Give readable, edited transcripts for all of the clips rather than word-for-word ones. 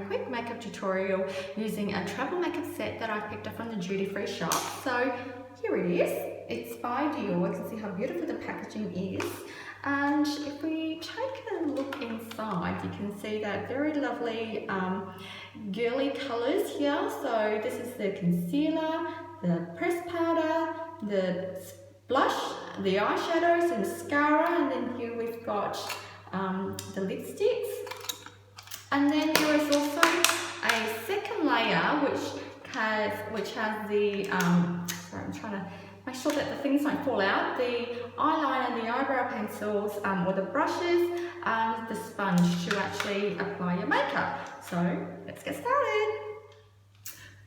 quick makeup tutorial using a travel makeup set that I picked up from the duty-free shop. So here it is. It's by Dior. You can see how beautiful the packaging is. And if we take a look inside, you can see that very lovely girly colours here. So this is the concealer, the pressed powder, the blush, the eyeshadows, the mascara, and then here we've got the lipsticks. And then there is also a second layer which has the sorry, I'm trying to make sure that the things don't fall out. The eyeliner, the eyebrow pencils, or the brushes, and the sponge to actually apply your makeup. So let's get started.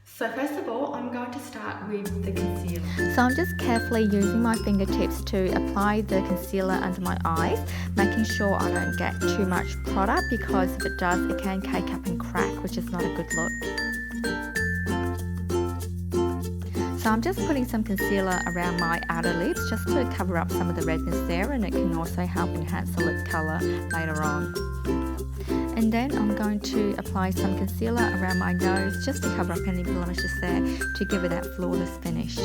So first of all, I'm going to start with the concealer. So I'm just carefully using my fingertips to apply the concealer under my eyes, making sure I don't get too much product, because if it does, it can cake up and crack, which is not a good look. So I'm just putting some concealer around my outer lips just to cover up some of the redness there, and it can also help enhance the lip colour later on. And then I'm going to apply some concealer around my nose just to cover up any blemishes there to give it that flawless finish.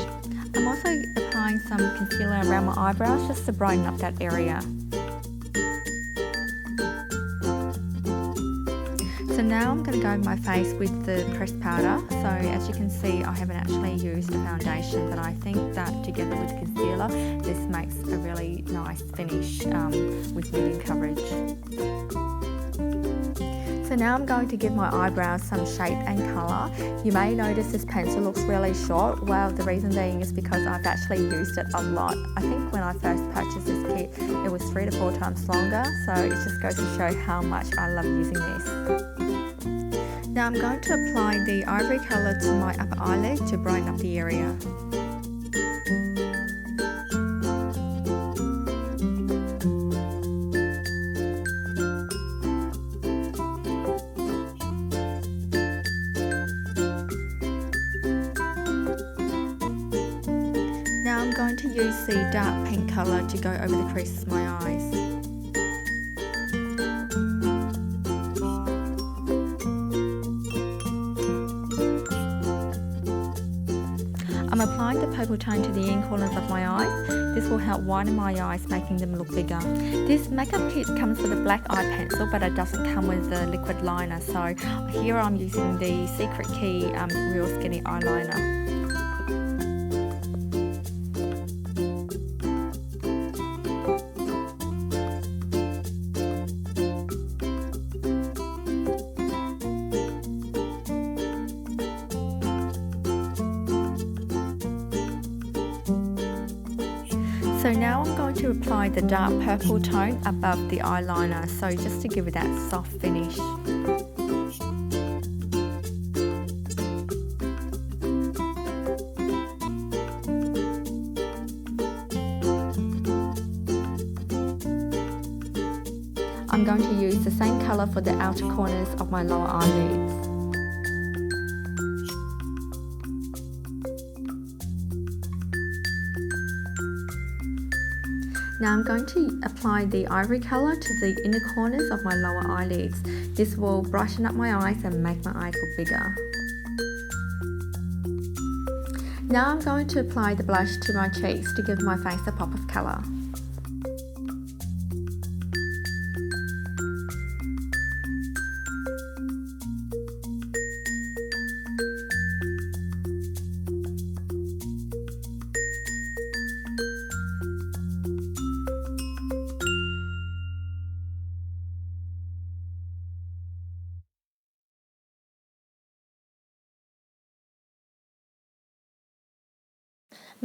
I'm also applying some concealer around my eyebrows just to brighten up that area. So now I'm going to go in my face with the pressed powder. So as you can see, I haven't actually used a foundation, but I think that together with the concealer, this makes a really nice finish with medium coverage. So now I'm going to give my eyebrows some shape and colour. You may notice this pencil looks really short. Well, the reason being is because I've actually used it a lot. I think when I first purchased this kit, it was 3 to 4 times longer. So it just goes to show how much I love using this. Now I'm going to apply the ivory colour to my upper eyelid to brighten up the area. Now I'm going to use the dark pink colour to go over the creases of my eyes. I'm applying the purple tone to the inner corners of my eyes. This will help widen my eyes, making them look bigger. This makeup kit comes with a black eye pencil, but it doesn't come with a liquid liner. So here I'm using the Secret Key Real Skinny Eyeliner. So now I'm going to apply the dark purple tone above the eyeliner, so just to give it that soft finish. I'm going to use the same colour for the outer corners of my lower eyelids. Now I'm going to apply the ivory colour to the inner corners of my lower eyelids. This will brighten up my eyes and make my eyes look bigger. Now I'm going to apply the blush to my cheeks to give my face a pop of colour.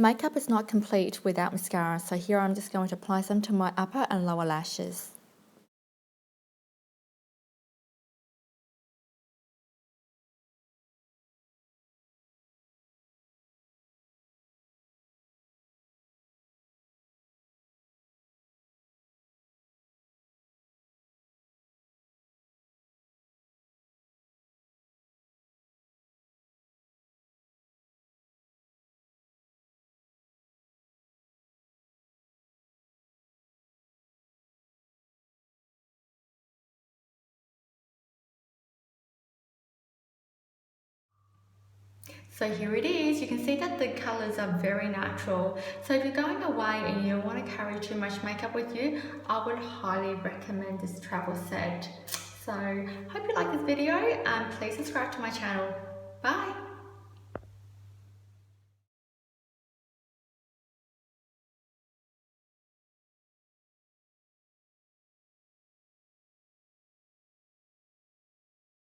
Makeup is not complete without mascara, so here I'm just going to apply some to my upper and lower lashes. So here it is. You can see that the colors are very natural. So if you're going away and you don't want to carry too much makeup with you, I would highly recommend this travel set. So hope you like this video and please subscribe to my channel. Bye.